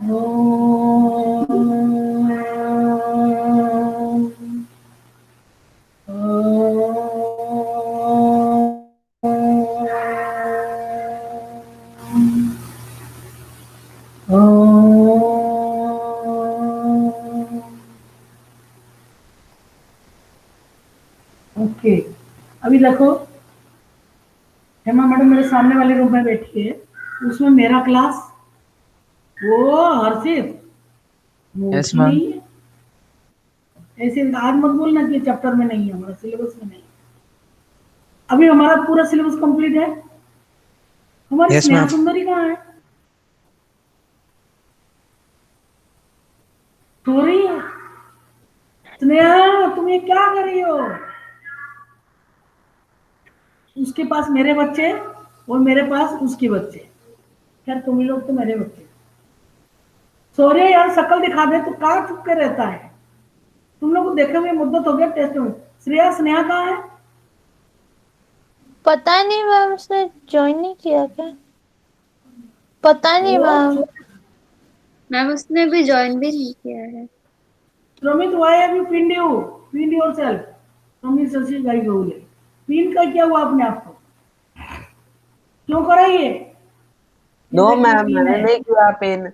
Okay, अभी देखो Hema madam मेरे सामने वाले रूम में बैठी है, उसमें मेरा क्लास, वो हर्षित यस नोट्स ही मैम। नहीं है। ऐसे आज मत बोलना कि चैप्टर में नहीं है, हमारा सिलेबस में नहीं है। अभी हमारा पूरा सिलेबस कंप्लीट है। हमारी यस स्नेहा मैम। सुंदरी कहाँ है? सो रही है। स्नेहा तुम ये क्या कर रही हो? उसके पास मेरे बच्चे और मेरे पास उसके बच्चे। खैर तुम लोग तो मेरे बच्चे। सो रही है यार, शक्ल दिखा दे तो कहाँ चुप के रहता है। तुम लोग को देखे हुए मुद्दत हो गया टेस्ट में। श्रेया स्नेहा कहाँ है? पता नहीं मैम, उसने ज्वाइन नहीं किया क्या? पता नहीं वो मैम। मैम उसने भी ज्वाइन भी नहीं किया है। Promit, why have you pinned you? Pinned yourself. Promit Shashi गाई गौले। पिन का क्या हुआ अपने आप को? क्यों करा ये? ये नो देख ये मैम, पिन मैंने है। नहीं किया पिन।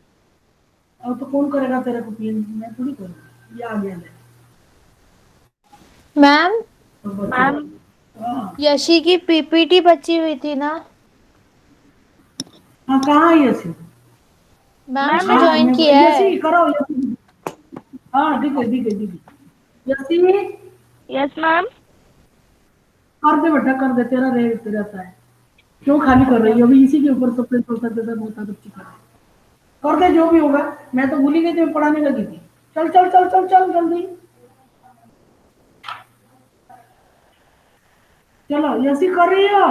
अब तो कौन करेगा तेरे को पिन? मैं थोड़ी करूँगी। ये आ गया ले। मैम, तो मैम हाँ। यशी की पीपीटी बची हुई थी ना? हाँ कहाँ है यसी? मैम उसने हाँ ज्वाइन मैं किया है। यसी करो यसी। हाँ ठीक है ठीक है ठीक है। यसी यस मैम। कर दे बेटा, कर दे, तेरा रहता है। क्यों खाली कर रही है? अभी इसी के ऊपर सब प्रोफेसर के साथ बहुत अच्छी कर दे जो भी होगा। मैं तो भूल ही गई थी, मैं पढ़ाने लगी थी। चल चल चल चल चल जल्दी। चलो यसी कर रही हो?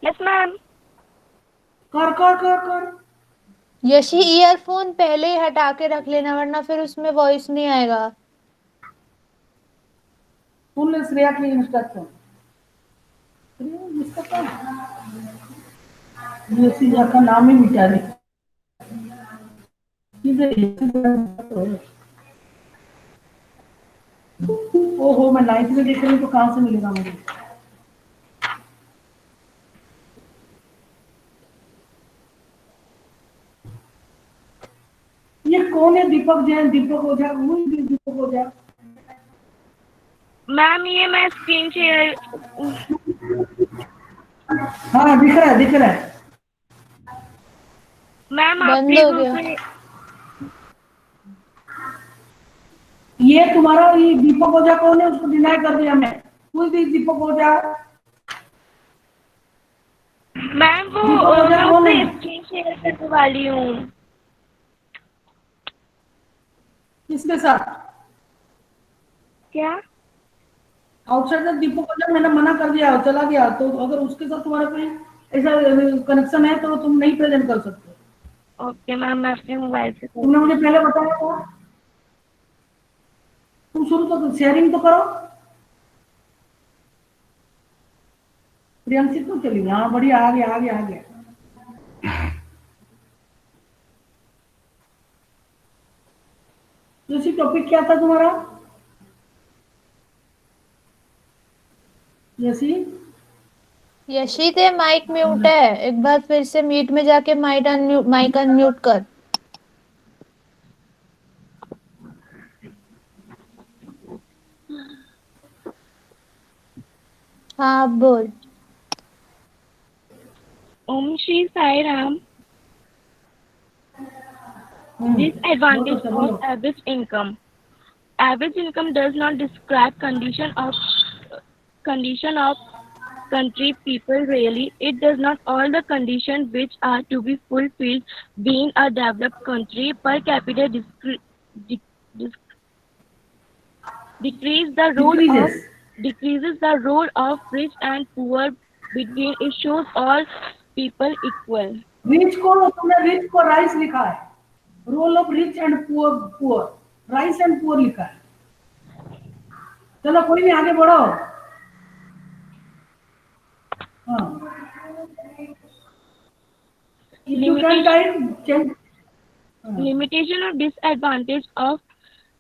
Yes ma'am. कर कर कर कर। यशी ईयरफोन पहले ही हटा के रख लेना, वरना फिर उसमें वॉइस नहीं आएगा। सुन ले श्रेया की इंस्ट्रक्शन। इसका क्या? यसी का नाम ही मिटा दे। ओहो मैं नाइन्थ में देख रही हूँ तो कहाँ से मिलेगा मुझे? ये कौन है? दीपक जैन, दीपक ओझा, दीपक ओझा। मैम ये मैं स्क्रीन शेयर। हाँ दिख रहा है दिख रहा है। मैम आप बंद हो प्लीज गया। उसे। ये तुम्हारा ये दीपक ओझा कौन है? उसको डिनाई कर दिया मैं। कोई भी दीपक ओझा? मैम वो दीपक ओझा मैं कौन है? उससे स्क्रीन शेयर करने वाली हूँ। किसके साथ? क्या? आउटसाइडर दीपक ओझा मैंने मना कर दिया, चला गया। तो अगर उसके साथ तुम्हारा कोई ऐसा कनेक्शन है तो तुम नहीं प्रेजेंट कर सकते। ओके मैम, मैं अपने मोबाइल से तुमने करती मुझे हूँ। पहले बताया था। तुम शुरू तो शेयरिंग तो करो। प्रियंशी तो चली, हाँ बढ़िया, आ गया आ गया आ गया। दूसरी टॉपिक क्या था तुम्हारा? जैसी यशी ते माइक म्यूट है, एक बार फिर से म्यूट में जाके माइक अनम्यूट कर। हाँ अब बोल। ओम श्री साई राम। बोलो Disadvantage तो of बोलो। average income. Average income does not describe condition of country people really. It does not all the conditions which are to be fulfilled being a developed country. Per capita de- dis- decrease the role of decreases. decreases the role of rich and poor between. It shows all people equal. Rich को तुमने rich को rice लिखा है। Role of rich and poor, poor rice and poor लिखा है। चलो कोई नहीं, आगे बढ़ो। हाँ If you can type, change. Limitation or disadvantage of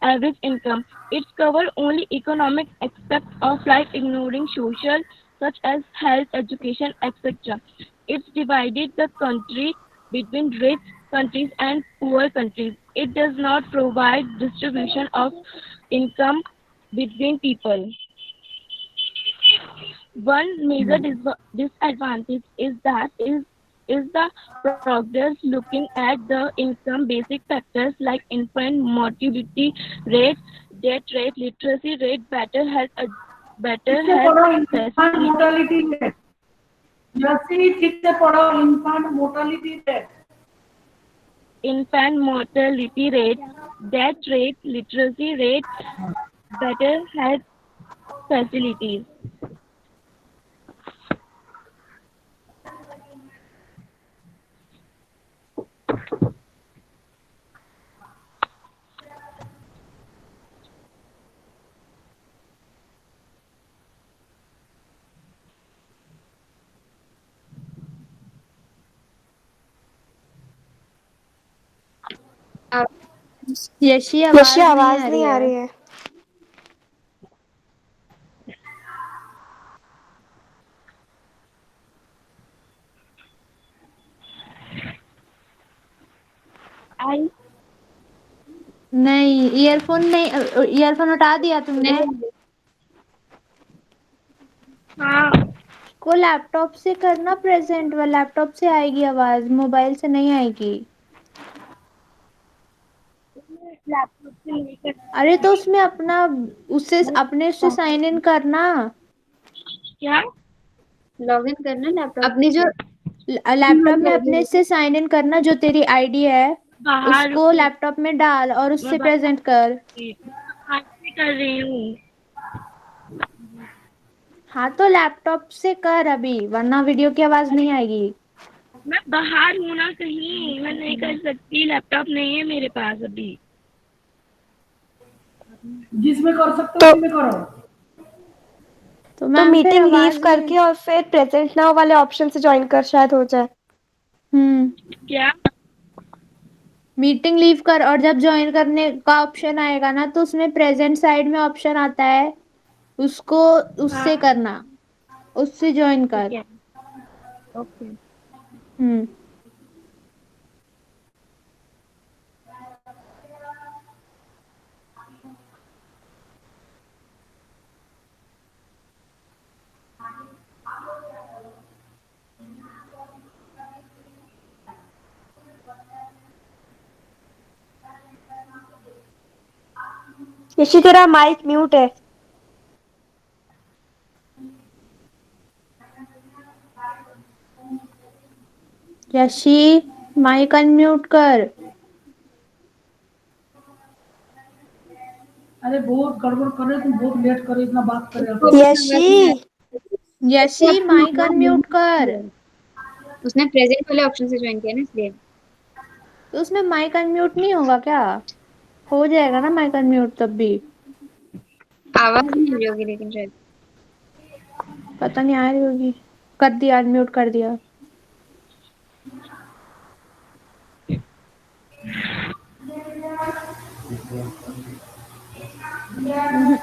average income. It covers only economic aspects of life, ignoring social, such as health, education, etc. It's divided the country between rich countries and poor countries. It does not provide distribution of income between people. One major disadvantage is the progress looking at the income basic factors like infant mortality rate, death rate, literacy rate, better ठीक से health पढ़ो infant facility, mortality rate. जैसे ठीक से पढ़ो infant mortality rate. infant mortality rate, death rate, literacy rate, better health facilities. Yeshi Yeshi आवाज आवाज नहीं नहीं आ आ रही रही है। है। I नहीं, ईयरफोन नहीं, ईयरफोन हटा दिया तुमने? हाँ को लैपटॉप से करना प्रेजेंट, व लैपटॉप से आएगी आवाज, मोबाइल से नहीं आएगी। लैपटॉप से लेकर अरे तो उसमें अपना अपने उससे साइन इन करना। क्या लॉग इन करना लैपटॉप अपनी जो लैपटॉप में अपने से साइन इन करना, जो तेरी आईडी है बाहर उसको लैपटॉप में डाल और उससे प्रेजेंट कर। बाहर से कर रही हूँ। हाँ तो लैपटॉप से कर अभी, वरना वीडियो की आवाज नहीं आएगी। मैं बाहर हूँ ना कहीं, मैं नहीं कर सकती, लैपटॉप नहीं है मेरे पास अभी। जिसमें कर सकते हो उसमें करो। तो तो मैम फिर मीटिंग लीव आवाज करके और फिर प्रेजेंट नाउ वाले ऑप्शन से ज्वाइन कर, शायद हो जाए। क्या मीटिंग लीव कर और जब ज्वाइन करने का ऑप्शन आएगा ना तो उसमें प्रेजेंट साइड में ऑप्शन आता है, उसको उससे करना, उससे ज्वाइन कर। ठीक है ओके। हम्म यशी तेरा माइक म्यूट है। यशी माइक अनम्यूट कर। अरे बहुत गड़बड़ कर रहे हो तुम, बहुत लेट कर रहे हो, इतना बात कर रहे हो। यशी यशी माइक अनम्यूट कर। उसने प्रेजेंट वाले ऑप्शन से ज्वाइन किया ना इसलिए। तो उसमें माइक अनम्यूट नहीं होगा क्या? हो जाएगा ना माइक अनम्यूट तब भी। आवाज नहीं आ रही होगी लेकिन शायद। पता नहीं आ रही होगी। कर दिया, अनम्यूट कर दिया। हम्म।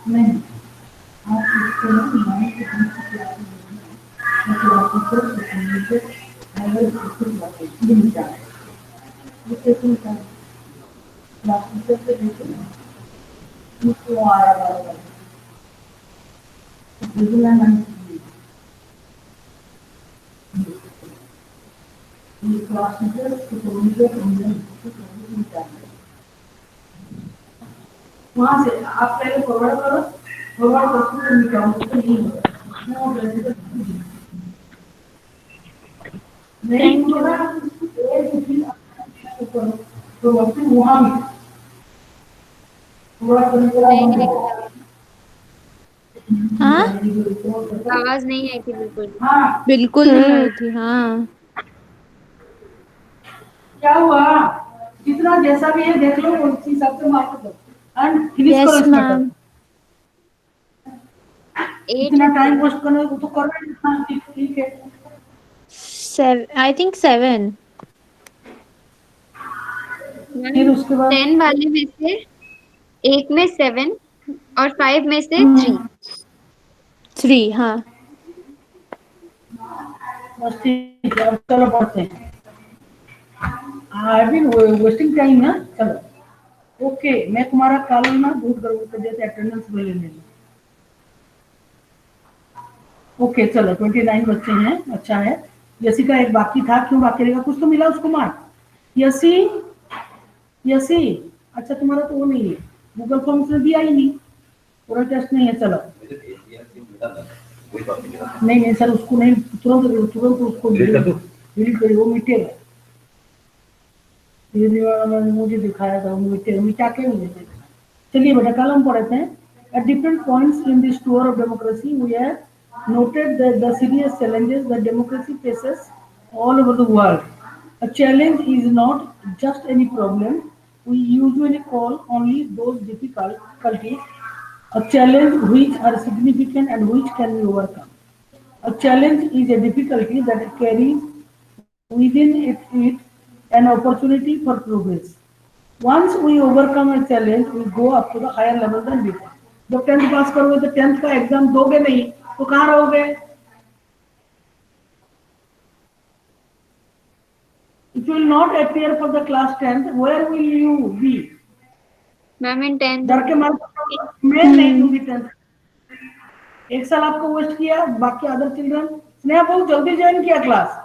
नहीं, आप इसको ना माइंड के बीच में क्या मतलब आपको सिर्फ समझे अगर कुछ बातें नहीं जाए वो कैसे होता है आप से देखें उसको आ रहा है बिल्कुल नहीं ये क्लास टीचर को समझे वहां से आप पहले फॉरवर्ड करो फॉरवर्ड करके निकालो तो नहीं होगा नहीं होगा तो वक्त वहां भी फॉरवर्ड करने के बाद हाँ आवाज नहीं आई थी बिल्कुल। हाँ बिल्कुल नहीं आई थी। हाँ क्या हुआ जितना जैसा भी है देख लो उस हिसाब से मार्क दो एंड फिनिश करो यस इस मैटर मैम। इतना टाइम वेस्ट करने को तो करना ही ठीक है आई थिंक 7। फिर उसके बाद 10 वाले में से एक में 7 और 5 में से 3। 3 हाँ। बस ठीक है अब चलो पढ़ते हैं आई बीन वेस्टिंग टाइम ना चलो ओके मैं तुम्हारा कल ना दूध करूँगा तो जैसे अटेंडेंस ले लेने ओके चलो 29 बच्चे हैं अच्छा है यसी का एक बाकी था क्यों बाकी रहेगा कुछ तो मिला उसको मार्क यसी यसी अच्छा तुम्हारा तो वो नहीं है गूगल फॉर्म्स में दिया ही नहीं पूरा टेस्ट नहीं है चलो नहीं नहीं सर उसको नहीं तुरंत तुरंत उसको डिलीट करिए वो मिटेगा मुझे दिखाया था वो मिटा के मुझे चलिए बेटा कल हम पढ़ते हैं at different points in this tour of democracy we have noted the serious challenges that democracy faces all over the world a challenge is not just any problem we usually call only those difficulties a challenge which are significant and which can be overcome a challenge is a difficulty that carries within it an opportunity for progress once we overcome a challenge we go up to the higher level than before जब 10th पास करोगे तो 10th का exam दोगे नहीं तो कहाँ रहोगे if you will not appear for the class 10th where will you be ma'am in 10th डर के मारे मैं नहीं दूंगी 10th एक साल आपको वेस्ट किया बाकी अदर चिल्ड्रन स्नेहा बहुत जल्दी ज्वाइन किया class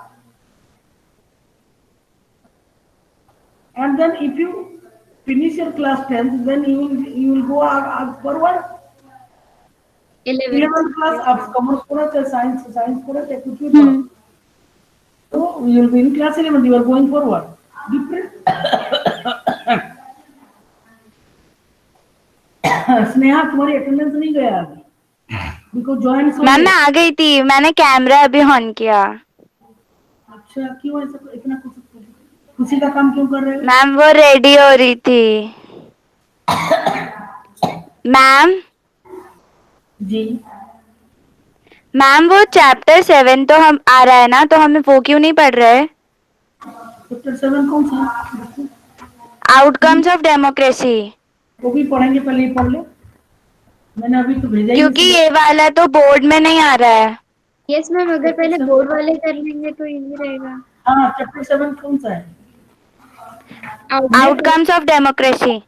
and then if you finish your class 10th, then you will go forward 11th. 11th class. Yes, आप ma'am. कॉमर्स पढ़ो चाहे साइंस पढ़ो चाहे कुछ भी पढ़ो, तो you will be in class 11th. You are going forward. Different. Sneha तुम्हारी अटेंडेंस नहीं गया अभी, बिकॉज ज्वाइन सो मैम मैं आ गई थी, मैंने कैमरा अभी ऑन किया। अच्छा, क्यों ऐसा इतना खुशी का काम क्यों कर रहे हो? मैम वो रेडी हो रही थी। मैम जी मैम वो चैप्टर 7 तो हम आ रहा है ना, तो हमें वो क्यों नहीं पढ़ रहे? चैप्टर 7 कौन सा? Outcomes of democracy. वो भी पढ़ेंगे, पहले ही पढ़ ले, मैंने अभी तो भेजा ही क्योंकि नहीं। ये वाला तो बोर्ड में नहीं आ रहा है। यस मैम, अगर पहले बोर्ड वाले कर लेंगे तो इजी रहेगा। हाँ, चैप्टर 7 कौन सा है? Outcomes of democracy.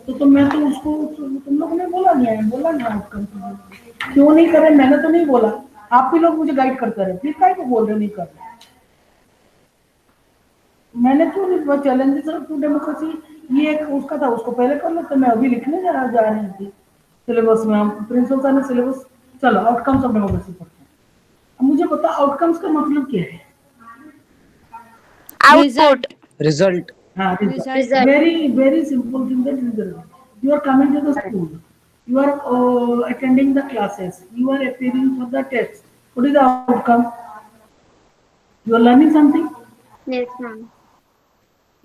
तो मैं तो उसको तुम लोग ने बोला नहीं आउटकम क्यों नहीं करे, मैंने तो नहीं बोला, आप भी लोग मुझे गाइड करते रहे, फिर काय को बोल रहे नहीं कर रहे? मैंने क्यों नहीं, चैलेंजेस टू डेमोक्रेसी ये एक उसका था, उसको पहले कर लेते, मैं अभी लिखने जा रही थी सिलेबस में, हम प्रिंसिपल सर ने सिलेबस, चलो आउटकम्स ऑफ डेमोक्रेसी पढ़ते हैं। अब मुझे बता आउटकम्स का मतलब क्या है? आउटपुट। रिजल्ट। हाँ, Result. very simple thing, that result. You are coming to the school, you are attending the classes, you are appearing for the test. What is the outcome? You are learning something. Yes ma'am.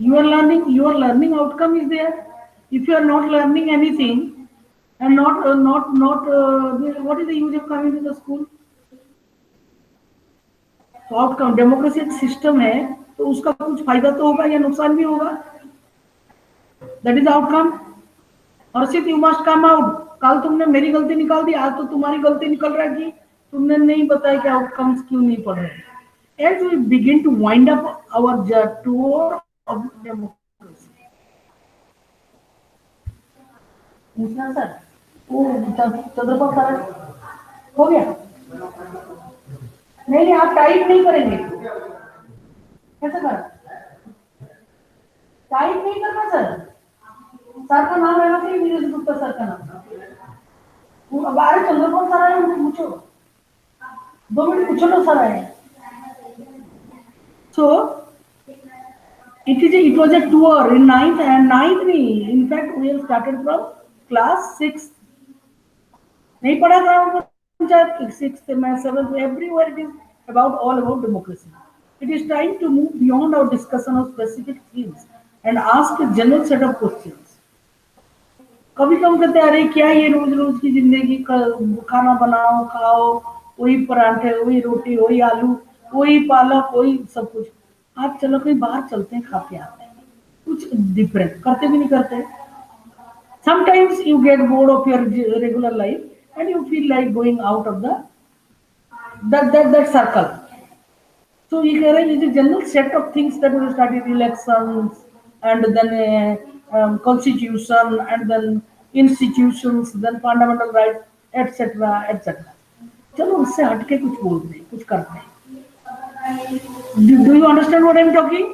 Your learning outcome is there. If you are not learning anything and what is the use of coming to the school? तो outcome, democracy एक system है, तो उसका कुछ फायदा तो होगा या नुकसान भी होगा, दैट इज आउटकम। और सिर्फ यू मस्ट कम आउट, कल तुमने मेरी गलती निकाल दी, आज तो तुम्हारी गलती निकल रहा है कि तुमने नहीं बताया कि आउटकम्स क्यों नहीं पढ़ रहे। As we begin to wind up our tour of democracy, पूछना सर, वो चंद्रपाल सर हो गया? नहीं, आप टाइप नहीं करेंगे, कैसे कर? टाइप नहीं करना सर, सर का नाम रहना चाहिए, नीरज गुप्ता सर का नाम। अब अरे चंद्रपाल सर आए, उनको पूछो, 2 मिनट पूछो ना, सर आए। So it was a tour in ninth in fact we have started from class 6, नहीं पढ़ा था पंचायत 6th में 7th, everywhere it is about all about democracy. It is time to move beyond our discussion of specific themes and ask a general set of questions. कभी कम कहते हैं, अरे क्या ये रोज रोज की जिंदगी, खाना बनाओ खाओ, वही परांठे वही रोटी वही आलू वही पालक वही सब कुछ। आप चलो कहीं बाहर चलते हैं, खा के आते हैं, कुछ डिफरेंट करते भी नहीं करते। Sometimes you get bored of your regular life and you feel like going out of that circle. So you can use a general set of things that will start with elections and then constitution and then institutions, then fundamental rights, etc., etc. चलो उससे हटके कुछ बोलते हैं, कुछ करते हैं। Do you understand what I'm talking?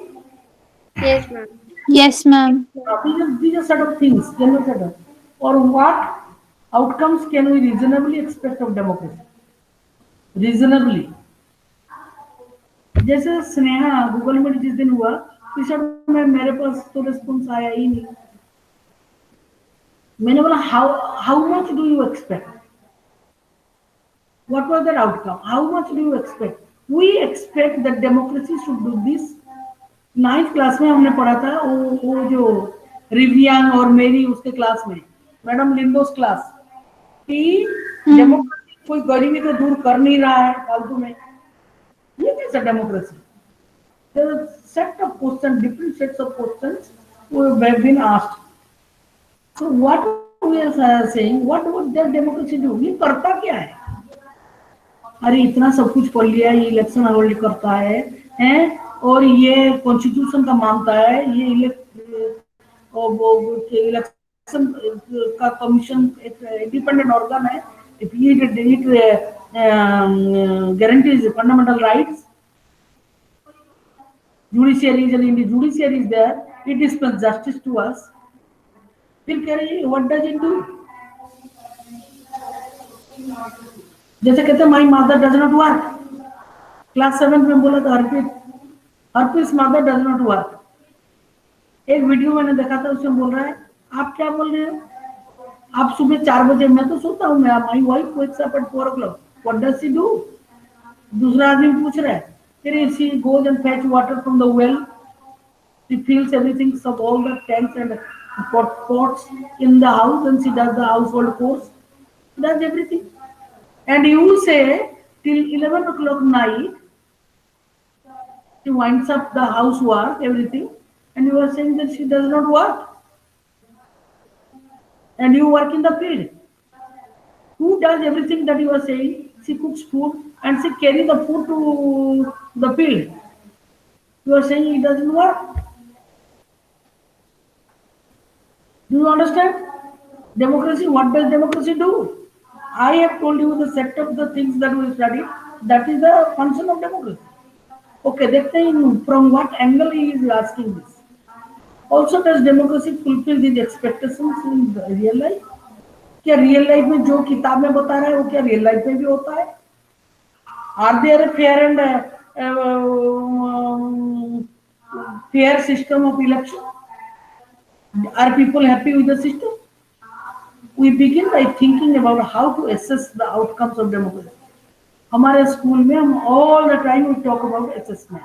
Yes ma'am. Yes, ma'am. These are set of things, general set of, or what outcomes can we reasonably expect of democracy? Reasonably. जैसे स्नेहा गूगल मीट जिस दिन हुआ, में मेरे पास तो रिस्पॉन्स आया ही नहीं। मैंने बोला how much do you expect, what was that outcome, how much do you expect? We expect that democracy should do this. 9th class में हमने पढ़ा था, वो जो रिवियांग और मेरी उसके क्लास में, मैडम लिंडोस क्लास, कि डेमोक्रेसी कोई गरीबी तो दूर कर नहीं रहा है फालतू में, ये कैसा democracy? There are set of questions, different sets of questions who have been asked. So what we are saying, what would that democracy do? ये करता क्या है? अरे इतना सब कुछ पढ़ लिया, ये इलेक्शन होल्ड करता है, हैं, और ये कॉन्स्टिट्यूशन का मानता है, ये इलेक्शन का कमीशन एक इंडिपेंडेंट ऑर्गन है, it guarantees fundamental rights. Judiciary is there, it dispenses justice to us, फिर कह रही है व्हाट डज इट डू, जैसे कहते my mother does not work. Class 7 में बोला था Harpreet mother does not work. एक वीडियो मैंने देखा था, उसमें बोल रहा है आप क्या बोल रहे हो, आप सुबह 4 बजे, मैं तो सोता हूँ, मैं my wife wakes up at 4 o'clock, what does she do? दूसरा आदमी पूछ रहा है, फिर she goes and fetch water from the well, she fills everything, sub all the tanks and pots in the house, and she does the household chores, does everything. And you say till 11 o'clock night she winds up the housework, everything, and you are saying that she does not work, and you work in the field. Who does everything that you are saying? She cooks food and she carries the food to the field. You are saying it doesn't work. Do you understand? Democracy, what does democracy do? I have told you the set of the things that we studied. That is the function of democracy. Okay, देखते हैं from what angle he is asking this. Also, does democracy fulfill these expectations in the real life? क्या real life में जो किताब में बता रहा है वो क्या रियल लाइफ में भी होता है? Are there a fair and fair system of election? Are people happy with the system? We begin by thinking about how to assess the outcomes of democracy. हमारे स्कूल में हम all the time we talk about assessment.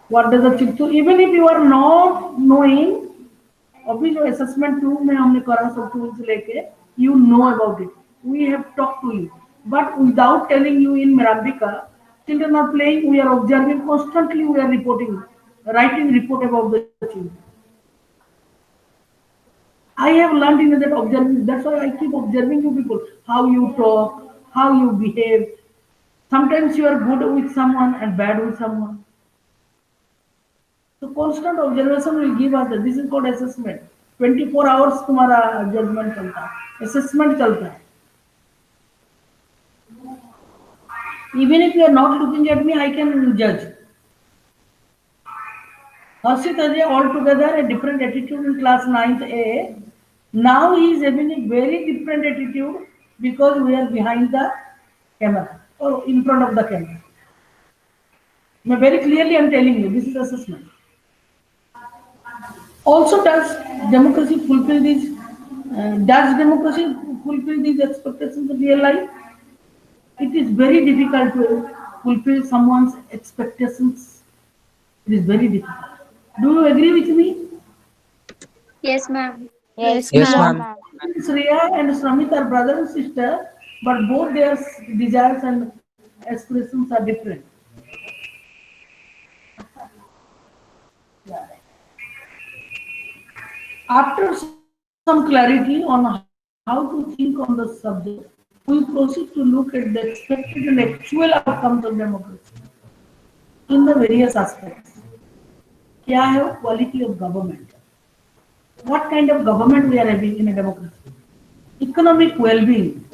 What does the chief do? Even if you are not knowing, अभी जो assessment 2 में हमने करा सब tools लेके, you know about it. We have talked to you, but without telling you in Mirambika, children are playing. We are observing constantly. We are reporting, writing report about the children. I have learned in that observing. That's why I keep observing you people, how you talk, how you behave. Sometimes you are good with someone and bad with someone. So constant observation will give us that. This is called assessment. 24 hours तुम्हारा judgment चलता है, assessment चलता है. Even if you are not looking at me, I can judge. Harshit Ajay altogether a different attitude in class 9th A. Now he is having a very different attitude because we are behind the camera or in front of the camera. Very clearly I am telling you, this is assessment. Also, does democracy fulfill these? Does democracy fulfill these expectations of real life? It is very difficult to fulfill someone's expectations. It is very difficult. Do you agree with me? Yes, ma'am. Yes, Yes, ma'am. ma'am. Shreya and Sramit are brother and sister, but both their desires and aspirations are different. After some clarity on how to think on the subject, we proceed to look at the expected and actual outcomes of democracy in the various aspects. क्या है quality of government? What kind of government we are having in a democracy? Economic well-being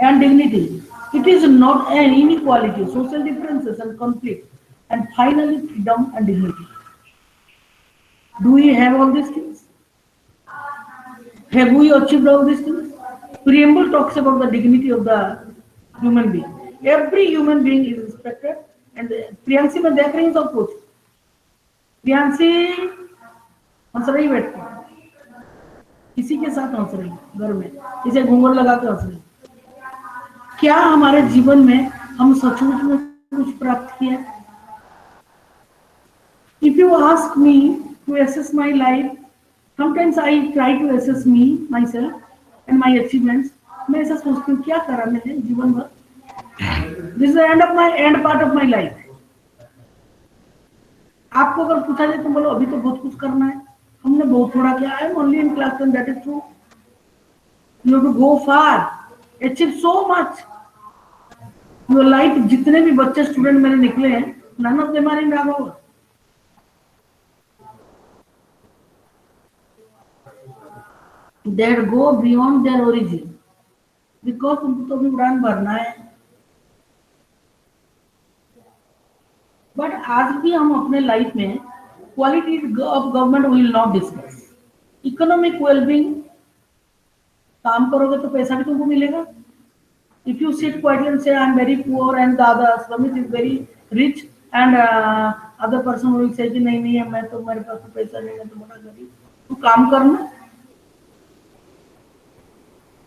and dignity. It is not an inequality, social differences and conflict, and finally freedom and dignity. Do we have all these things? Have we achieved all these things? Preamble talks about the dignity of the human being. Every human being is respected, and Priyanshi में देख रही हूँ सब कुछ. प्रियांशी हंस रही बैठ के, किसी के साथ हंस रही घर में, इसे घूंघट लगा के हंस रही. क्या हमारे जीवन में हम सचमुच में कुछ प्राप्त किया? If you ask me to assess my life, sometimes I try to assess me, myself and my achievements. मैं ऐसा सोचती हूँ क्या करा मैंने जीवन भर. This is the end part of my life. आपको अगर पूछा जाए तो बोलो अभी तो बहुत कुछ करना है, हमने बहुत थोड़ा किया. I am only in class 10, that is true. You have to go far, achieve so much. Your life, जितने भी बच्चे स्टूडेंट मेरे निकले हैं, none of them are in Raghav. That go beyond their origin, because उनको तो भी उड़ान भरना है. बट आज भी हम अपने लाइफ में quality of government we will not discuss. Economic well-being, काम करोगे तो पैसा भी तुमको मिलेगा. If you sit quietly and say I am very poor and the other Sramit is very rich and other person will say कि नहीं नहीं मैं तो मेरे पास तो पैसा नहीं है तो बड़ा गरीब, तू काम करना.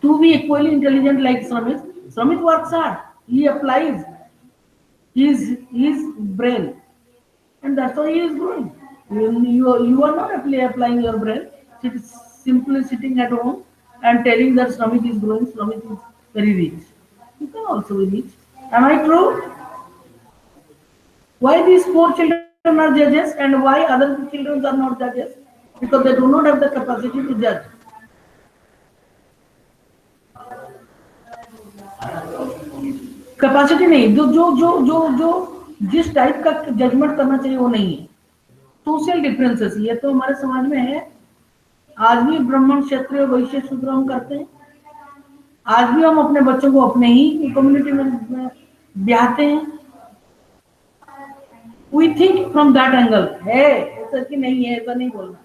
To be equally intelligent like Sramit, Sramit works hard. He applies his brain, and that's why he is growing. You are not applying your brain. Simply sitting at home and telling that Sramit is growing. Sramit is very rich. You can also be rich. Am I true? Why these poor children are judges and why other children are not judges? Because they do not have the capacity to judge. Capacity नहीं, जो जो जो जो जो जिस type का judgement करना चाहिए वो नहीं है. सोशल डिफरेंसेस ये तो हमारे समाज में है. आज भी ब्राह्मण क्षत्रिय वैश्य शूद्र हम करते हैं. आज भी हम अपने बच्चों को अपने ही कम्युनिटी में ब्याहते हैं. We think from that angle है, ऐसा कि नहीं है, ऐसा नहीं बोलना.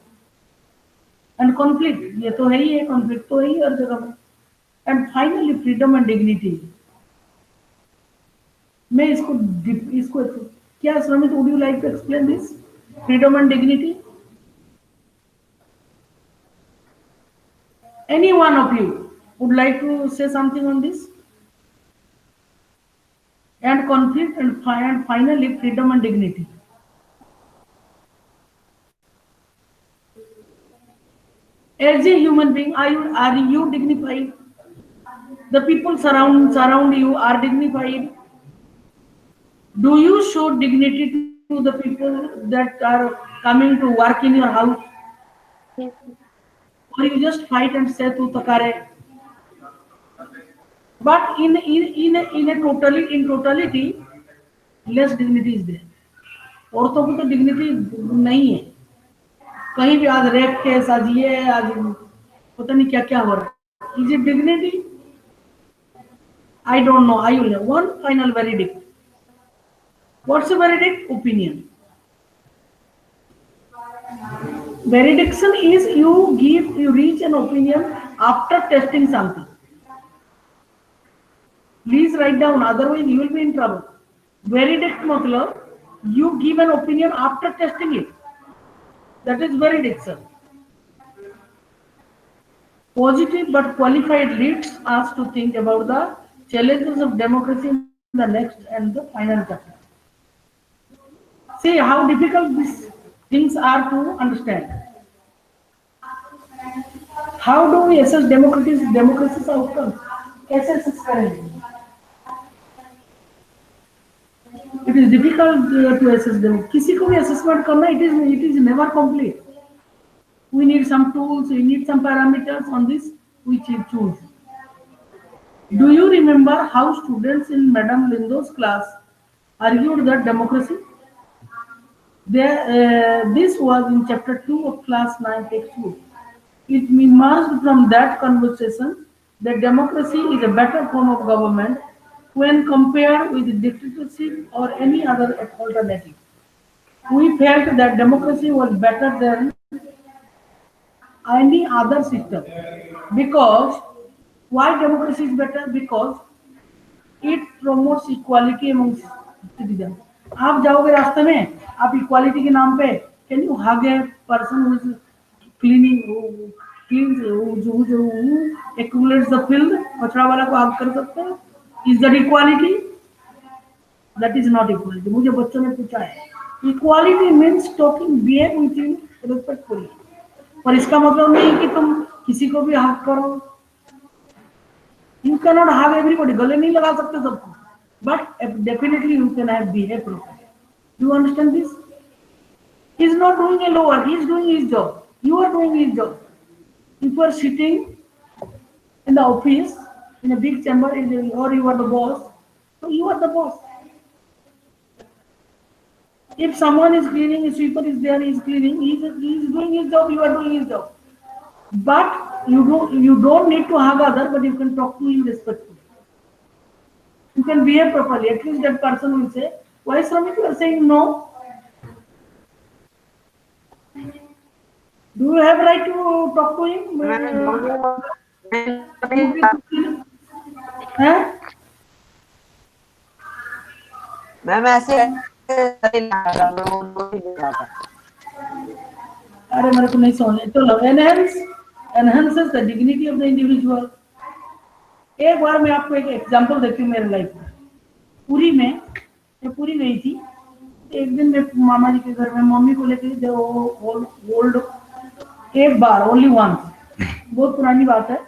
एंड कॉन्फ्लिक्ट ये तो है ही है, कॉन्फ्लिक्ट तो है ही हर जगह में. And finally freedom and dignity. मैं इसको क्या Shramit, would you like to explain this freedom and dignity? Any one of you would like to say something on this? And conflict and finally freedom and dignity. As a human being, are you dignified? The people surround you are dignified. Do you show dignity to the people that are coming to work in your house? Yes. Or you just fight and say tu takare? But in totality, less dignity is there. औरतों को तो dignity नहीं है. कहीं भी आज rape case, आज ये, आज पता नहीं क्या क्या हो रहा है. Is it dignity? I don't know. I will have one final verdict. What's the verdict? Opinion. Veridiction is you reach an opinion after testing something. Please write down, otherwise you will be in trouble. Verdict matlab you give an opinion after testing it. That is veridiction. Positive but qualified leads us to think about the challenges of democracy in the next and the final chapter. See how difficult these things are to understand. How do we assess democracy's outcomes? कैसे assess करेंगे? It is difficult to assess them. किसी को भी assessment करना, it is never complete. We need some tools, we need some parameters on this which we choose. Do you remember how students in Madam Lindo's class argued that democracy? This was in chapter 2 of class 9 textbook. It emerged from that conversation that democracy is a better form of government when compared with dictatorship or any other alternative. We felt that democracy was better than any other system. Because why democracy is better? Because it promotes equality among citizens. आप जाओगे रास्ते में, आप equality के नाम पे, can you hug a person who is cleans who accumulates the filth? कचरा वाला को hug कर सकते हैं? Is that equality? That is not equality. मुझे बच्चों ने पूछा है. Equality means talking, behave with him respectfully. और इसका मतलब नहीं कि तुम किसी को भी हक करो. You cannot hug everybody. गले नहीं लगा सकते सबको. But definitely you can have behave properly. Do you understand this? He is not doing a low work. He is doing his job. You are doing his job. If you are sitting in the office in a big chamber, or you are the boss, so you are the boss. If someone is cleaning, a sweeper is there, he is cleaning, he is doing his job, you are doing his job. But you don't need to hug other, but you can talk to him respectfully. You can behave properly. At least that person will say, why Sramit, you are saying no? Do you have right to talk to him? हैं? Ma'am ऐसे अरे मेरे को नहीं समझ तो enhances the dignity of the individual. एक बार मैं आपको एक एग्जांपल देती हूँ मेरे लाइफ में। पुरी में मैं पुरी गई थी। एक दिन मैं मामा जी के घर में मम्मी को लेकर गई ओल्ड एक बार ओनली वंस, बहुत पुरानी बात है।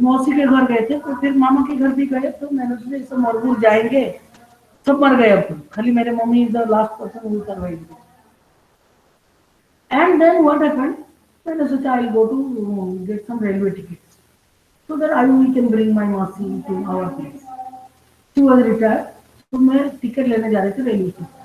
मौसी के घर गए थे तो फिर मामा के घर भी गए तो मैंने सोचा सब मरबूर जाएंगे, सब मर गए। अब तो खाली मेरे mummy is the last person who survived. And then what happened, मैंने सोचा I go to get some railway tickets so that I we can bring my mausi to our place. She was retired, तो मैं ticket लेने जा रही थी railway station.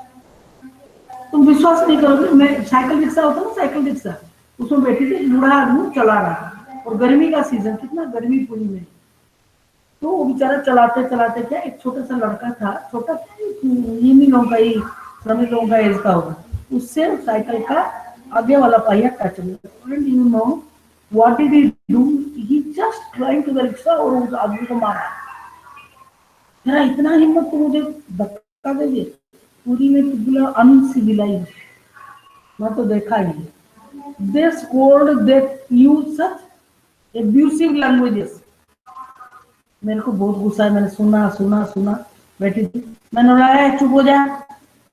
तुम विश्वास नहीं करोगे, मैं साइकिल रिक्शा होता ना, साइकिल रिक्शा, उसमें बैठी थी, बूढ़ा आदमी चला रहा था और गर्मी का सीजन, कितना गर्मी पुरी में। तो वो बेचारा चलाते चलाते क्या, एक छोटा सा लड़का था, छोटा इन्हीं लोगों का ही, श्रमिक लोगों का एज का होगा, उससे साइकिल का आगे वाला पहिया टच हो गया। And you know what did he do, he just climb to the rickshaw और उस आदमी को मारा। मेरा इतना हिम्मत तो मुझे धक्का दे दिए। पूरी में बोला अनसिविलाइज, मैं तो देखा ही नहीं। दे स्कोल्ड, दे यूज सच एब्यूसिव लैंग्वेजेस। मेरे को बहुत गुस्सा है, मैंने सुना सुना सुना, बैठी थी, मैंने बोला चुप हो जा,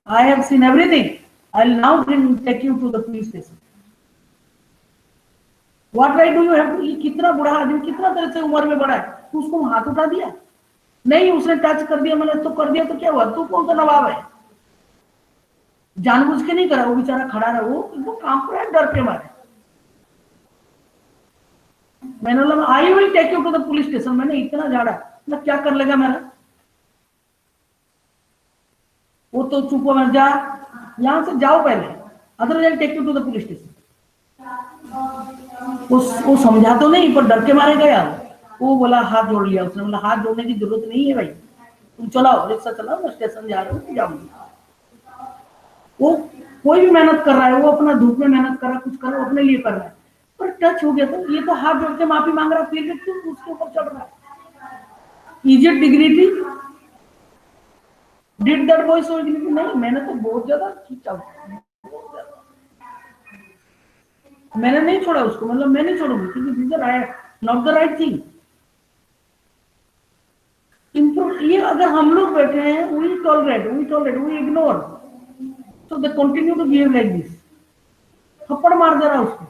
I have seen everything, I will now take you to the police station. What right do you have to, कितना बूढ़ा आदमी, कितना तरह से उम्र में बड़ा है, तू उसको हाथ उठा दिया? नहीं, उसने टच कर दिया, मैंने तो कर दिया तो क्या हुआ, तू कौन सा नवाब है? जानबूझ के नहीं करा, वो बेचारा खड़ा रहा, वो काम पर है, डर के मारे। मैंने बोला I will take you to the police station. मैंने इतना झाड़ा, मैं क्या कर लेगा मेरा? वो तो चुप हो, जा यहां से जाओ पहले, otherwise take you to the police station. वो समझा तो नहीं, पर डर के मारे गया। वो बोला, हाथ जोड़ लिया उसने। बोला हाथ जोड़ने की जरूरत नहीं है भाई, तुम चलाओ रिक्शा चलाओ, मैं स्टेशन जा रहा हूँ, जाऊंगी। वो कोई भी मेहनत कर रहा है, वो अपना धूप में मेहनत कर रहा है, कुछ कर रहा है, अपने लिए कर रहा है, पर टच हो गया तो ये तो हाथ जोड़ के माफी मांग रहा है, फिर भी उसके ऊपर चढ़ रहा है। Is it dignity? Did that boy show dignity? नहीं, मैंने तो बहुत ज्यादा खींचा, मैंने नहीं छोड़ा उसको, मतलब मैं नहीं छोड़ूंगी, क्योंकि this is not the right thing. ये अगर हम लोग बैठे हैं, वी टॉलरेट, वी इग्नोर, तो they continue to behave like this. थप्पड़ मार दे रहा उसको।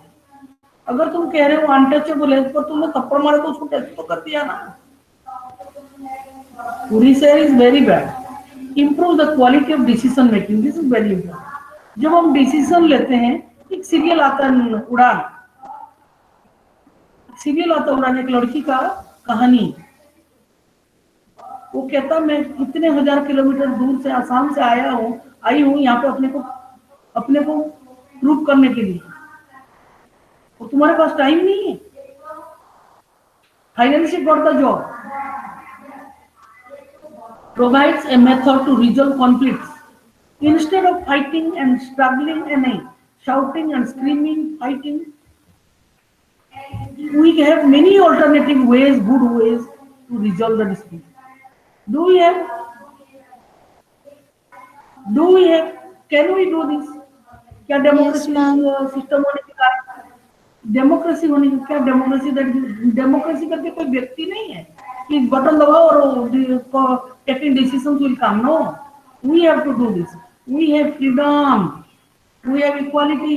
अगर तुम कह रहे हो अनटचेबल है, पर तुमने थप्पड़ मारा तो उसको टच तो कर दिया ना। पूरी से is very bad. Improve the quality of decision making, this is very important. जब हम डिसीजन लेते हैं, एक सीरियल आता है उड़ान, सीरियल आता है उड़ान, एक लड़की का कहानी। वो कहता मैं कितने हजार किलोमीटर दूर से, आसाम से आई हूँ यहाँ पे अपने को प्रूव करने के लिए, और तुम्हारे पास टाइम नहीं है। Finally she got the job, provides a method to resolve conflicts instead of fighting and struggling and shouting and screaming, fighting. We have many alternative ways, good ways to resolve the dispute. Do we have? Can we do this? क्या democracy system होने के कारण, democracy होने के क्या, democracy करके कोई व्यक्ति नहीं है कि बटन दबाओ और taking decisions will come. No, we have to do this. We have freedom, we have equality.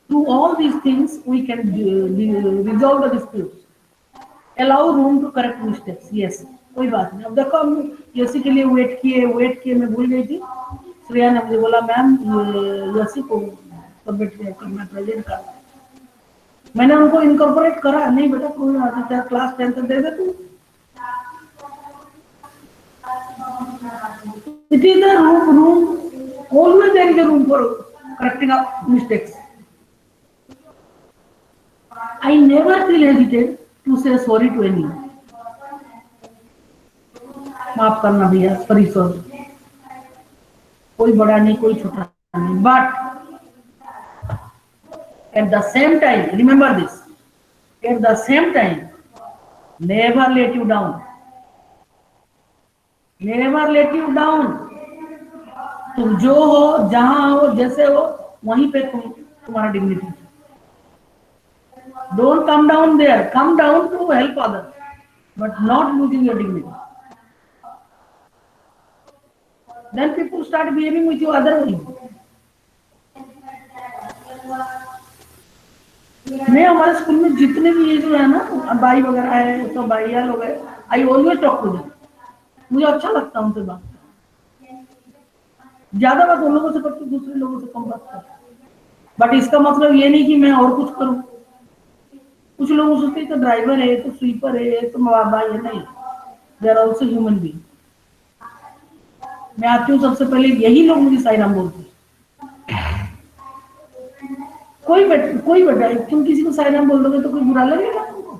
Through all these things we can resolve the disputes, allow room to correct mistakes. Yes, कोई बात नहीं। अब देखो, हम यसी के लिए wait किए, मैं भूल गई थी। श्रेया ने मुझे बोला मैम यसी को सबमिट करना, प्रेजेंट करना। मैंने उनको इनकॉर्पोरेट करा, नहीं बेटा कोई बात नहीं, क्लास 10 तक दे दे तू। It is a room, always there is a room for correcting up mistakes. I never feel hesitate to say sorry to anyone. माफ करना भैया, सॉरी, कोई बड़ा नहीं, कोई छोटा नहीं, but At the same time, remember this. At the same time, never let you down. Never let you down. तुम जो हो, जहां हो, जैसे हो, वहीं पे तुम्हारा dignity. Don't come down there. Come down to help others, but not losing your dignity. Then people start behaving with you otherwise. मैं हमारे स्कूल में जितने भी ये जो है ना भाई वगैरह है, तो भाइया लोग है, I always talk to them. मुझे अच्छा लगता है उनसे बात करना. ज्यादा बात उन लोगों से करती, दूसरे लोगों से कम बात करती. बट इसका मतलब ये नहीं कि मैं और कुछ करूं. कुछ लोग सोचते हैं तो ड्राइवर है, तो स्वीपर है, तो भाई है. नहीं, they are also human being. मैं आती हूँ सबसे पहले यही लोग मुझे साईं राम बोलते हैं. कोई बेटा तुम किसी को साईं राम बोल दोगे तो कोई बुरा लगेगा तुमको?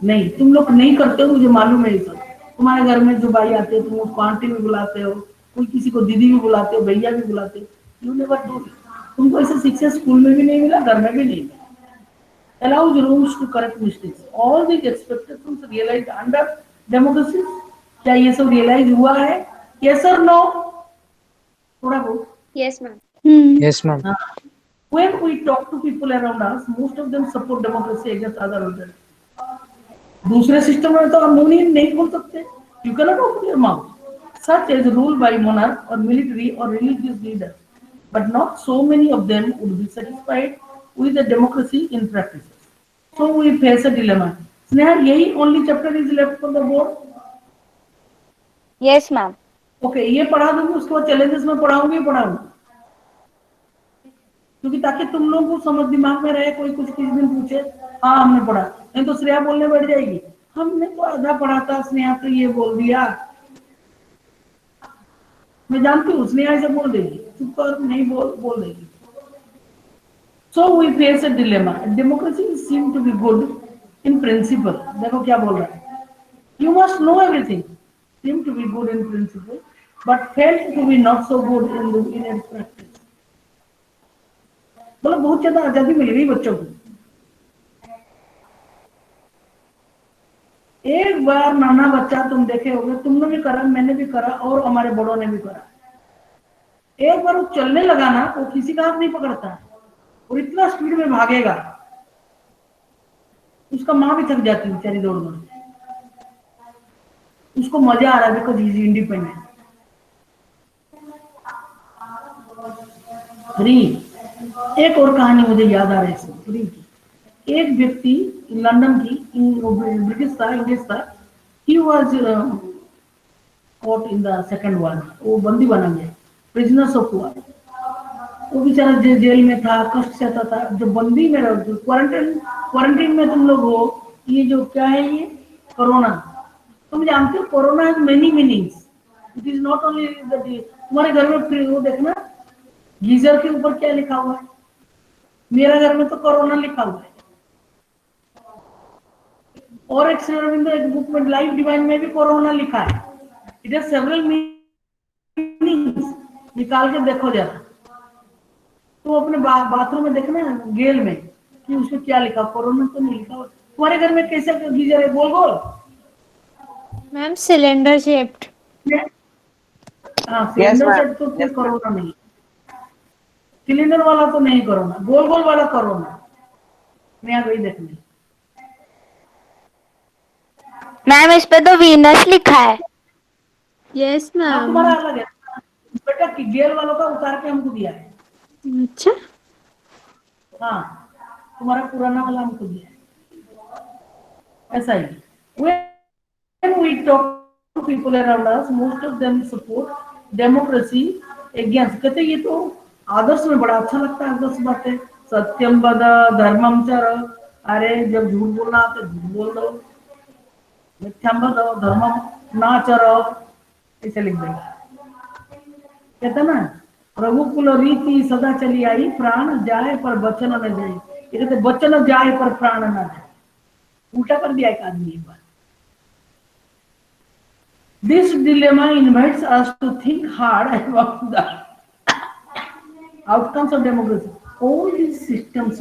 नहीं, तुम लोग नहीं करते हो, मुझे मालूम है. सब तुम्हारे घर में जो भाई आते हैं तुम उसको आंटी भी बुलाते हो, कोई किसी को दीदी भी बुलाते हो, भैया भी बुलाते हो. You never do. तुमको ऐसा शिक्षा स्कूल में भी नहीं मिला, घर में भी नहीं मिला. Allows rooms to correct mistakes. All these expectations realized under democracy. क्या ये सब रियलाइज हुआ है? Yes or no? थोड़ा बहुत. Yes, ma'am. Yes, ma'am. When we talk to people around us, most of them support democracy against other alternatives. दूसरे system में तो हम नहीं बोल सकते. You cannot open your mouth. Such as rule by monarch or military or religious leaders, but not so many of them would be satisfied with the democracy in practice. So we face a dilemma. Sneha, यही only chapter is left for the board. Yes, ma'am. Okay, ये पढ़ा दूंगी, उसके बाद challenges में पढ़ाऊंगी. क्योंकि ताकि तुम लोगों को समझ दिमाग में रहे, कोई कुछ किसी दिन पूछे, हाँ हमने पढ़ा, नहीं तो श्रेया बोलने बैठ जाएगी, हमने तो आधा पढ़ा था, स्नेहा तो ये बोल दिया. मैं जानती हूँ स्नेहा ऐसे बोल देगी, चुप कर, नहीं बोल देगी. So we face a dilemma. Democracy seems to be good in principle. देखो क्या बोल रहा है. You must know everything. Seem to be good in principle, but felt to be not so good in its practice. मतलब बहुत ज्यादा आजादी मिल गई बच्चों को. एक बार नाना बच्चा तुम देखे होगे, तुमने भी करा, मैंने भी करा, और हमारे बड़ों ने भी करा. एक बार वो चलने लगा ना, वो किसी का हाथ नहीं पकड़ता और इतना स्पीड में भागेगा, उसका माँ भी थक जाती है बेचारी दौड़. उसको मजा आ रहा है बिकॉज ही इज इंडिपेंडेंट. 3 एक और कहानी मुझे याद आ रही है. 3 की एक व्यक्ति लंदन की, ब्रिटिश था, इंग्लिश था. He was caught in the second war. वो बंदी बना गया, प्रिजनर्स ऑफ वॉर. वो बेचारा जेल में था, कष्ट सहता था. जो बंदी में रहो, क्वारंटाइन में तुम लोग हो, ये जो क्या है, ये कोरोना. तुम जानते हो corona has many meanings. It is not only that. तुम्हारे घर में वो देखना गीजर के ऊपर क्या लिखा हुआ है. मेरे घर में तो कोरोना लिखा हुआ है. और एक बुक में लाइफ डिवाइन में भी कोरोना लिखा है. It has several meanings. निकाल के देखो जरा. तो अपने बाथरूम में देखना गेल में कि उसमें क्या लिखा. कोरोना तो नहीं लिखा. तुम्हारे घर में कैसे गीजर है? गोल गोल. Ma'am cylinder shaped. हाँ, सिलेंडर शेप तो फिर कोरोना नहीं. सिलेंडर वाला तो नहीं कोरोना, गोल गोल वाला कोरोना. मैं आ गई देखने. मैम इस पे तो वीनस लिखा है. Yes ma'am. तुम्हारा अलग है बेटा, कि गेल वालों का उतार के हमको दिया है. अच्छा. हाँ, तुम्हारा पुराना वाला हमको दिया है. ऐसा ही. When we talk to people around us, most of them support democracy against. कहते ये तो आदर्श में बड़ा अच्छा लगता है. आदर्श बातें, सत्यम वद धर्मम चर. अरे जब झूठ बोलना तो झूठ बोल दो, मिथ्याम वद धर्मम ना चरो, ऐसे लिख देगा. कहते ना रघुकुल रीति सदा चली आई, प्राण जाए पर वचन न जाए. ये कहते वचन जाए पर प्राण न जाए. उल्टा कर दिया एक आदमी एक बार. This dilemma invites us to think hard about the outcomes of democracy. all these systems,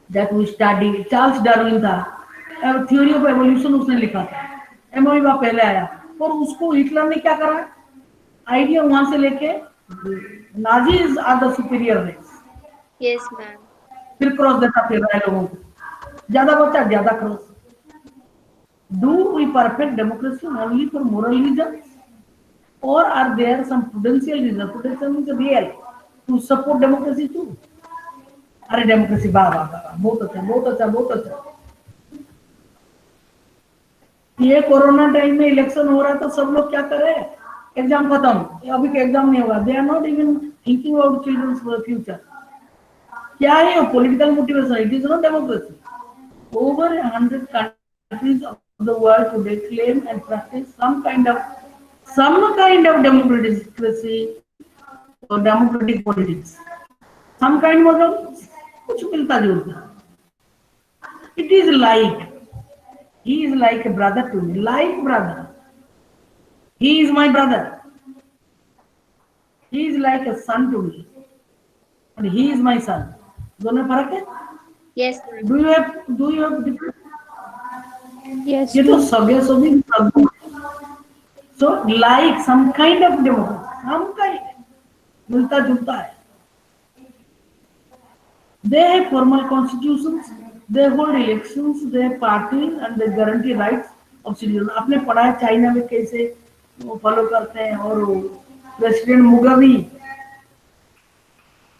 that we study. Charles Darwin था, थ्योरी ऑफ एवोल्यूशन उसने लिखा था, एमोइबा पहले आया, और उसको हिटलर ने क्या करा, आइडिया वहां से लेके Nazis are the superior race, Yes, ma'am. फिर क्रॉस देता फिर रहा है लोगों को, ज्यादा बच्चा ज्यादा cross. Do we perfect democracy only for moral reasons, or are there some prudential reasons? Prudential means real to support democracy too. अरे डेमोक्रेसी वाह वाह वाह, बहुत अच्छा बहुत अच्छा बहुत अच्छा. ये कोरोना टाइम में इलेक्शन हो रहा है तो सब लोग क्या करे, एग्जाम खत्म, अभी के एग्जाम नहीं होगा, they are not even thinking about childrens future. क्या है political motivation, it is not democracy. Over 100 countries of the world today claim and practice some kind of democracy or democratic politics. Some kind मतलब कुछ मिलता जुलता. It is like, he is like a brother to me, like brother. He is my brother. He is like a son to me, and he is my son. दोनों में फर्क है? Yes, ma'am. Do you have different? Yes. ये तो सभी सभी. So like some kind of democracy, some kind, मिलता जुलता है. They have formal constitutions, they hold elections, they have parties and they guarantee rights of citizens. आपने पढ़ा है चाइना में कैसे वो फॉलो करते हैं, और president Mugabe.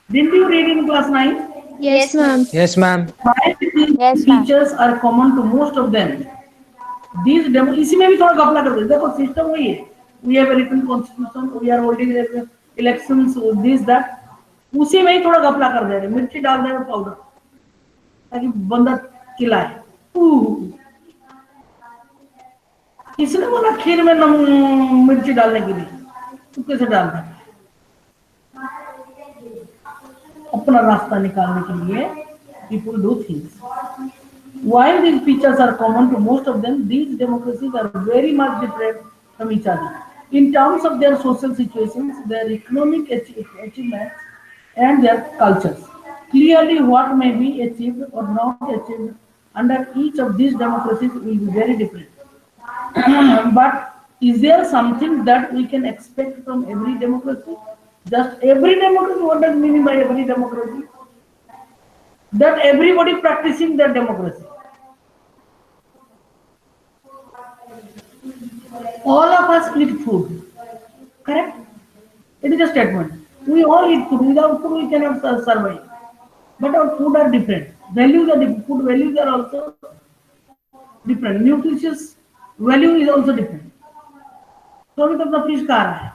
Didn't you read in class 9? Yes, ma'am. Yes, ma'am. Why these Yes, ma'am. features are common to most of them? These demo, इसी में भी थोड़ा घपला कर दो. देखो सिस्टम वही है. We have a written constitution, we are holding elections, this that. उसी में ही थोड़ा घपला कर दे रहे, मिर्ची डाल दे रहे पाउडर, ताकि बंदा चिल्लाए. किसने बोला खीर में मिर्ची डालने के लिए? तू कैसे डालता है? अपना रास्ता निकालने के लिए people do things. While these features are common to most of them, these democracies are very much different from each other in terms of their social situations, their economic achievements, and their cultures. Clearly, what may be achieved or not achieved under each of these democracies will be very different. But is there something that we can expect from every democracy? Just every democracy? What does mean by every democracy? That everybody practicing their democracy. All of us eat food. Correct? It is a statement. We all eat food. Without food, we cannot survive. But our food are different. Values are different. Food values are also different. Nutritious value is also different. तो अभी तो अपना fish खा रहा है,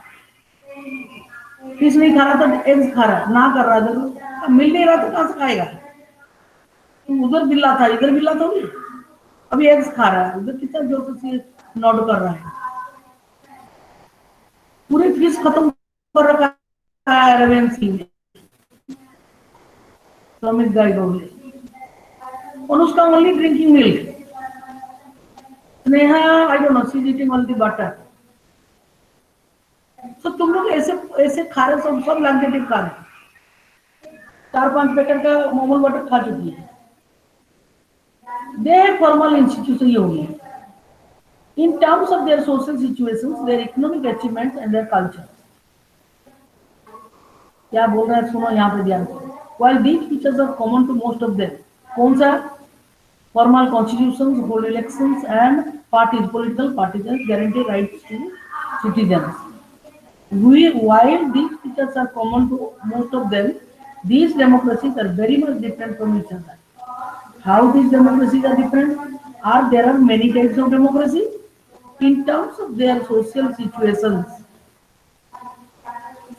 fish नहीं खा रहा तो एग्स खा रहा है, ना कर रहा तो मिल नहीं रहा तो कहां से खाएगा? उधर बिल्ला था, इधर बिल्ला थोड़ी. अभी एग्स खा रहा है, उधर कितना जोर से नॉड कर रहा है. पूरी फिश खत्म कर रखा है रविंद्र सिंह ने, समित गाइडोले. और उसका only drinking milk. Sneha, I don't know, she is eating only butter. तो तुम लोग ऐसे ऐसे खा रहे, सब लग्जरी खा रहे. 4-5 पैकेट का मोमोल बटर खा चुकी है. They have formal institutions ये होगी. In terms of their social situations, their economic achievements and their culture. क्या बोल रहे हैं सुनो यहाँ पे ध्यान करो. While these features are common to most of them, कौन सा? Formal constitutions, hold elections and parties, political parties guarantee rights to citizens. While these features are common to most of them, these democracies are very much different from each other. How these democracies are different? There are many types of democracy in terms of their social situations.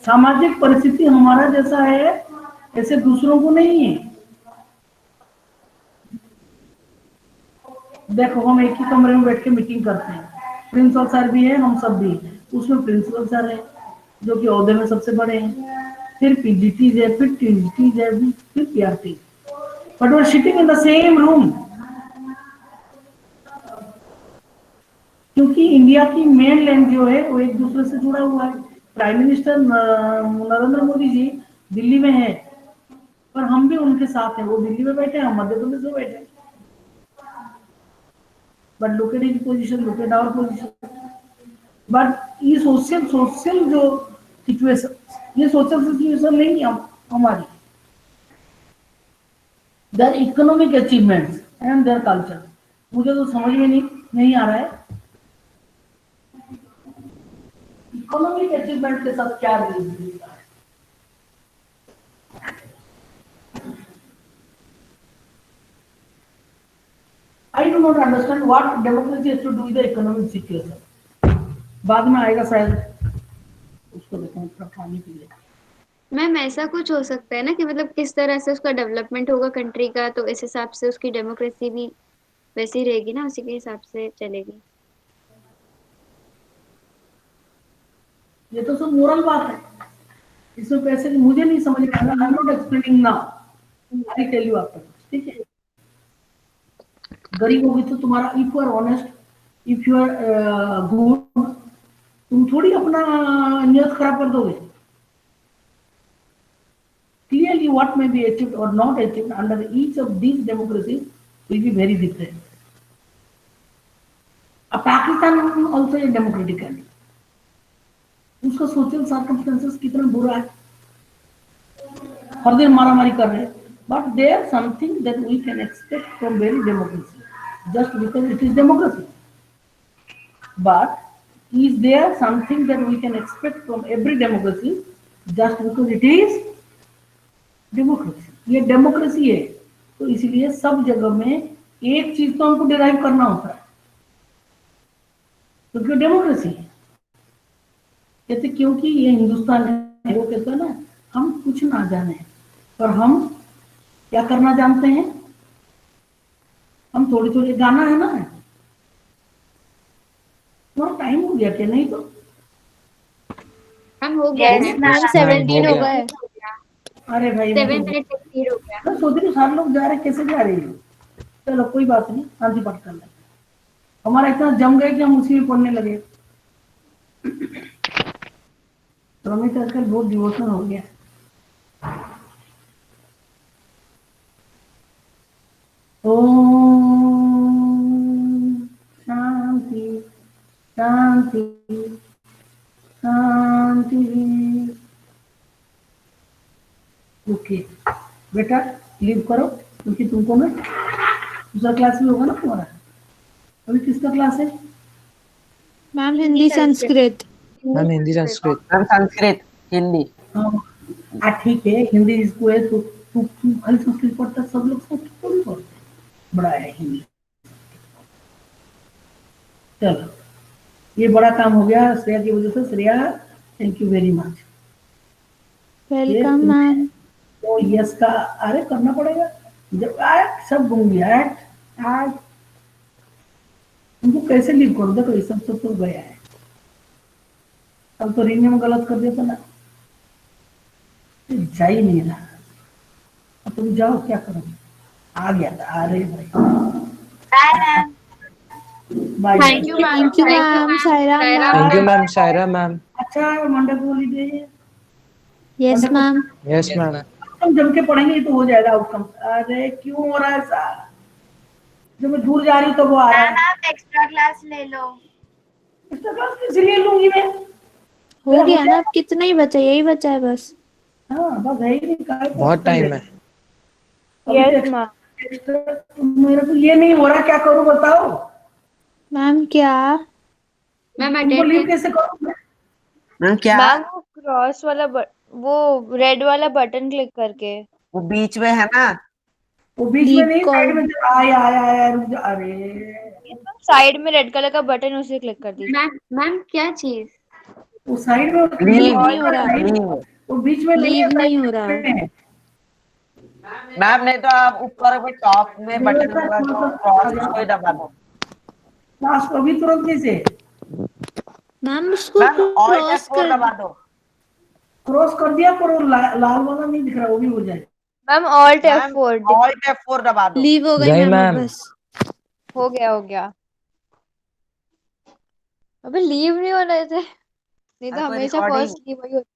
सामाजिक परिस्थिति हमारा जैसा है, ऐसे दूसरों को नहीं है. देखो हम एक ही कमरे में बैठ के मीटिंग करते हैं. प्रिंसिपल सर भी है, हम सब भी हैं. उसमें प्रिंसिपल सर है जो कि ओहदे में सबसे बड़े हैं, फिर पीजीटीज है, फिर टीजीटीज है, फिर PRT. But we're sitting in the same room. क्योंकि इंडिया की मेन लैंड जो है वो एक दूसरे से जुड़ा हुआ है. प्राइम मिनिस्टर नरेंद्र मोदी जी दिल्ली में है, पर हम भी उनके साथ हैं। वो दिल्ली में बैठे हैं, हम मध्य प्रदेश में बैठे हैं। But look at his position, look at our position. But ये सोशल जो सिचुएशन, ये सोशल सिचुएशन नहीं है हमारी। Their economic achievements and their culture, मुझे तो समझ में नहीं आ रहा है इकोनॉमिक अचीवमेंट के साथ क्या रिलेशन है। I do not understand what democracy has to do with the economic situation. बाद में आएगा शायद, उसको देखो थोड़ा पानी पी ले। मैम ऐसा कुछ हो सकता है ना कि मतलब किस तरह से उसका डेवलपमेंट होगा कंट्री का, तो इस हिसाब से उसकी डेमोक्रेसी भी वैसी रहेगी ना, उसी के हिसाब से चलेगी। ये तो सब मोरल बात है, इसमें पैसे की मुझे नहीं समझ में आ रहा। I am not explaining now, I tell you after, ठीक है। गरीब होगी तो तुम्हारा, if you are honest, if you are good, तुम थोड़ी अपना नियत खराब कर दोगे। Clearly, what may be achieved or not achieved under each of these democracies will be very different. Pakistan also a democratic country. उसका सोशल सर्कमस्टेंसेस कितना बुरा है, हर दिन मारामारी कर रहे हैं। But there something that we can expect from very democracy, just because it is democracy. But is there something that we can expect from every democracy just because it is democracy? ये democracy है, तो इसलिए सब जगह में एक चीज तो हमको डिराइव करना होता है, क्योंकि तो डेमोक्रेसी है। कहते क्योंकि ये हिंदुस्तान है, वो कहते हैं ना हम कुछ ना जाने, पर हम क्या करना जानते हैं। हम थोड़ी थोड़ी, गाना है ना, थोड़ा टाइम हो गया क्या? नहीं तो मैम हो गया यस मैम 17 हो गए। अरे भाई 7 मिनट हो गया। मैं सोच रही हूँ सारे लोग जा रहे, कैसे जा रही हो? चलो कोई बात नहीं, शांति पाठ कर लेंगे। हमारा इतना जम गए कि हम उसी में पढ़ने लगे। तो हमें तो आजकल बहुत डिवोशन हो गया। ओम शांति शांति शांति। ओके बेटा लीव करो, क्योंकि तुमको मैं दूसरा क्लास भी होगा ना तुम्हारा। अभी किसका क्लास है? Ma'am Hindi Sanskrit. Ma'am Hindi Sanskrit. Ma'am Sanskrit Hindi. हाँ ठीक है, हिंदी इसको है तो तू खाली संस्कृत पढ़ता, सब लोग संस्कृत थोड़ी पढ़ते, बड़ा है हिंदी। चलो ये बड़ा काम हो गया श्रेया की वजह से। Shreya thank you very much. Welcome ma'am. तो यस का अरे करना पड़ेगा, जब एक्ट सब दूंगी एक्ट एक्ट। उनको कैसे लीव करो? देखो ये सब तो गया है, कल तो रीने में गलत कर दिया था ना, जा ही नहीं रहा। अब तुम जाओ, क्या करोगे? आ गया था। अरे भाई bye. Thank you ma'am. Thank you ma'am. Saira thank you ma'am. Saira ma'am. अच्छा मंडे को holiday. Yes ma'am. Yes ma'am. हम जम के पढ़ेंगे तो हो जाएगा आउटकम। अरे क्यों हो रहा है ऐसा? जब मैं दूर जा रही हूँ तो वो आ रहा है। आप एक्स्ट्रा क्लास ले लो। एक्स्ट्रा क्लास किस लिए लूंगी मैं? हो गया ना, अब कितना ही बचा, यही बचा है बस। हाँ बस है ही नहीं, काय बहुत टाइम है। Yes ma'am. मेरे को ये नहीं हो रहा, क्या करूँ बताओ? मैम क्या? मैम तुमको लीव कैसे करूँ? मैम क्या? मैम वो क्रॉस वाला वो रेड वाला बटन क्लिक करके, वो बीच में है ना? वो बीच में नहीं, साइड में आया आया आया रुक जा। अरे साइड में रेड कलर का बटन, उसे क्लिक कर दीजिए। मैम मैम क्या चीज? वो साइड में लीव नहीं हो रहा। वो बीच में नहीं है, लीव नहीं हो रहा। मैम नहीं तो आप ऊपर वो टॉप में बटन होगा जो क्रॉस, उसको ही दबा दो। क्लास को अभी तुरंत कैसे? मैम उसको मैम ऑल्ट क्रॉस F4 कर दबा दो। क्रॉस कर दिया, पर वो लाल वाला नहीं दिख रहा, वो भी हो जाए। Ma'am alt F4 alt F4 दबा दो। लीव हो गई जय मैम मैम। बस। हो गया। अबे लीव नहीं होने थे, नहीं तो कोई हमेशा recording? फर्स्ट लीव वही होती।